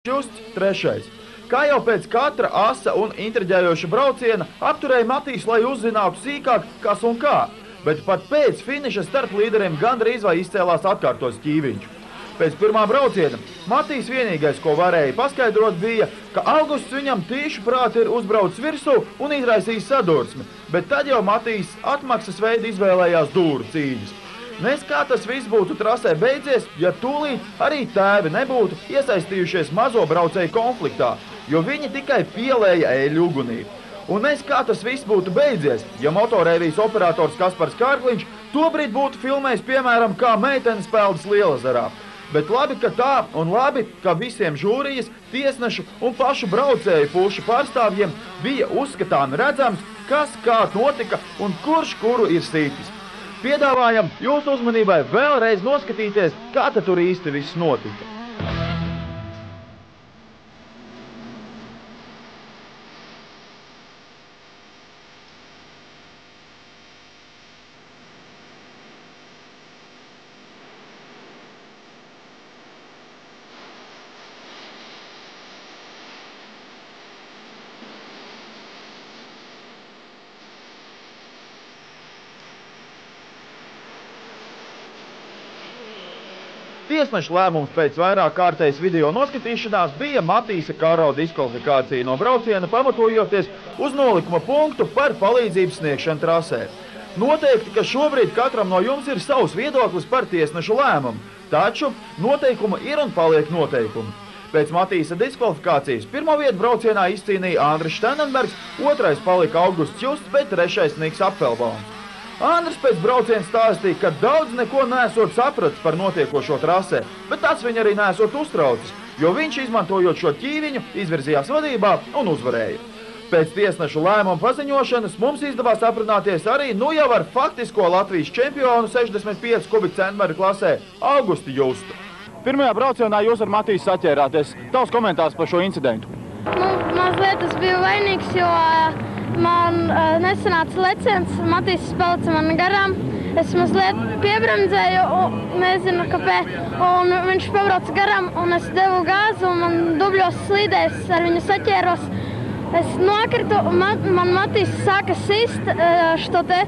Justs trešais. Kā jau pēc katra asa un intriģējoša brauciena apturēja Matīs, lai uzzinātu sīkāk, kas un kā, bet pat pēc finiša starp līderiem gandrīz vai izcēlās atkārtos ķīviņš. Pēc pirmā brauciena Matīs vienīgais, ko varēja paskaidrot, bija, ka Augusts viņam tīšu prāti ir uzbraucis virsū un izraisījis sadursmi, bet tad jau Matīs atmaksas veidu izvēlējās dūru cīņas. Nes kā tas viss būtu trasē beidzies, ja tūlīt arī tēvi nebūtu iesaistījušies mazo braucēju konfliktā, jo viņi tikai pielēja eļļu ugunī. Un nes kā tas viss būtu beidzies, ja motorēvijas operators Kaspars Kārkliņš tobrīd būtu filmējis, piemēram, kā meitenes peldas Lielezerā. Bet labi, ka tā, un labi, ka visiem žūrijas, tiesnešu un pašu braucēju pušu pārstāvjiem bija uzskatāmi redzams, kas kā notika un kurš kuru ir sītis. Piedāvājam jūsu uzmanībai vēlreiz noskatīties, kā tad tur īsti viss notika. Tiesneša lēmums pēc vairāk kārtējas video noskatīšanās bija Matīsa Karo diskvalifikācija no brauciena, pamatojoties uz nolikuma punktu par palīdzības sniegšanu trasē. Noteikti, ka šobrīd katram no jums ir savs viedoklis par tiesnešu lēmumu, taču noteikumi ir un paliek noteikumi. Pēc Matīsa diskvalifikācijas pirmo vietu braucienā izcīnīja Andris Štenenbergs, otrais palika Augusts Justs, bet trešais Niks Apfelbaums. Andris pēc brauciena stāstīja, ka daudz neko neesot sapratis par notiekošo trasē, bet tas viņa arī neesot uztraucis, jo viņš, izmantojot šo ķīviņu, izvirzījās vadībā un uzvarēja. Pēc tiesnešu lēmumu paziņošanas mums izdevās aprunāties arī jau ar faktisko Latvijas čempionu 65 kubikcentimetru klasē Augustu Justu. Pirmajā braucienā jūs ar Matīsu saķērāties. Tavs komentārs par šo incidentu? Mazliet es biju vainīgs, jo man nesanāca leciens, Matīs palica man garām. Es mazliet piebremzēju, nezinu kāpēc, un viņš pabrauca garām, un es devu gāzi, un man dubļos slīdēs, ar viņu saķēros. Es nokritu, man Matīs sāka sist šo te,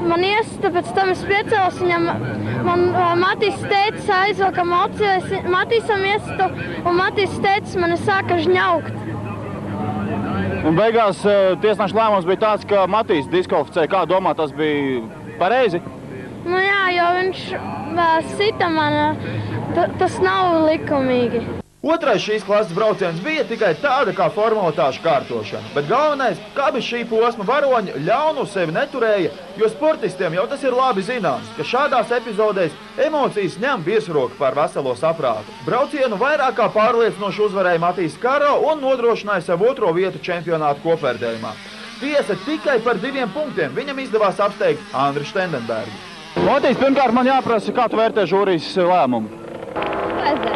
man iesta, pēc tam es piecēlos viņam, man Matīs teica aizvilka mociju, es Matīsam iestu, un Matīs teica mani sāka žņaukt. Un beigās tiesneša lēmums bija tāds, ka Matīs diskvalificēja. Kā domā, tas bija pareizi? Nu jā, jo viņš sita man, tas nav likumīgi. Otrais šīs klases brauciens bija tikai tāda kā formalitāšu kārtošana, bet galvenais, kā bez šī posma varoņi ļaunu sevi neturēja, jo sportistiem jau tas ir labi zināms, ka šādās epizodēs emocijas ņem virsroku pār veselo saprātu. Braucienu vairāk kā pārliecinoši uzvarēja Matīs Karo un nodrošināja sev otro vietu čempionātu kopvērtējumā. Tiesa, tikai par 2 punktiem viņam izdevās apsteigt Andri Štenenbergu. Matīs, pirmkārt man jāprasa, kā tu vērtē žūrijas lēmumu? Nezinu.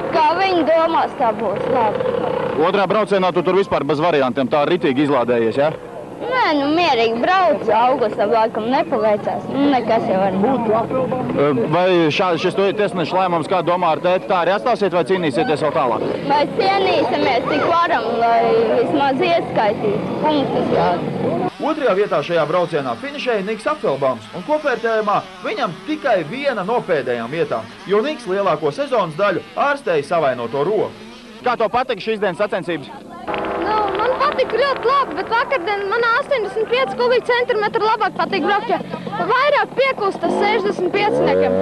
Kā viņi domās, tā būs labi. Otrā braucienā tu tur vispār bez variantiem, tā ritīgi izlādējies, ja? Nē, nu mierīgi brauc, Augustam laikam nepaveicās, nekas jau var būt. Vai šis tiesneša lēmums, kā domā ar tēti, tā arī atstāsiet vai cīnīsieties vēl tālāk? Mēs cienīsimies, cik varam, lai vismaz ieskaitītu punktus kādus. Otrajā vietā šajā braucienā finišēja Niks Apfelbaums, un kopvērtējumā viņam tikai viena no pēdējām vietām, jo Niks lielāko sezonas daļu ārstēja savainoto roku. Kā tev patika šīs dienas sacensības? Nu, man patika ļoti labi, bet vakardien man 85 kubikcentimetru labāk patika braukt, ja vairāk piekūsta 65-niekam.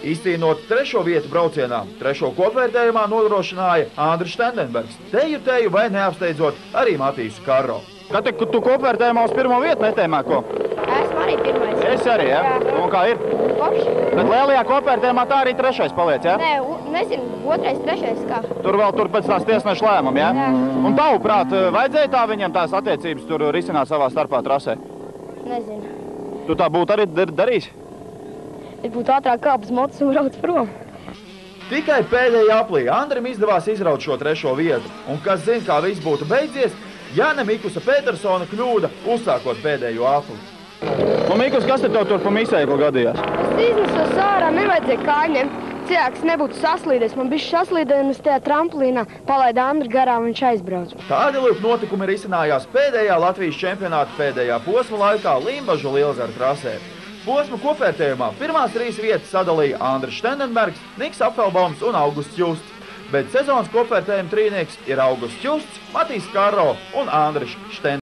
Izcīnot trešo vietu braucienā, trešo kopvērtējumā nodrošināja Andris Štenenbergs, teju vai neapsteidzot arī Matīsu Karo. Kad tu kopvērtējumā uz pirmo vietu netēmā ko? Esmu arī pirmais. Es arī, ja? Un kā ir? Forši. Bet lielajā kopvērtējumā tā arī trešais paliec, ja? Nē, nezinu, otrais, trešais kā. Tur pēc tās tiesneša lēmuma, ja? Jā. Un tavuprāt, vajadzēja tā viņam tās attiecības tur risināt savā starpā trasē? Nezinu. Tu tā būtu arī darījis? Es būtu ātrāk kāpus motus un brauc prom. Tikai pēdējā aplī Andrim izdevās izraut šo trešo vietu. Un kas zina, kā viss būtu beidzies, ja ne Mikusa Petersona kļūda uzsākot pēdējo apli. Un Mikus, kas te tev tur pa misēklu gadījās? Es iznesos ārā, nevajadzēja kāju ņemt. cilvēks nebūtu saslīdies. Man bišķi saslīdēja, un es tajā trampolīnā palaidu Andru garām, viņš aizbrauca. Tādi lūk notikumi risinājās pēdējā Latvijas čempionāta pēdējā posma laikā Limbažu Lielzaru trasē. Posma kopvērtējumā pirmās 3 vietas sadalīja Andris Štendenbergs, Niks Apfelbaums un Augusts Justs. Bet sezonas kopvērtējuma trīnieks ir Augusts Justs, Matīs Karro un Andris Štendenbergs.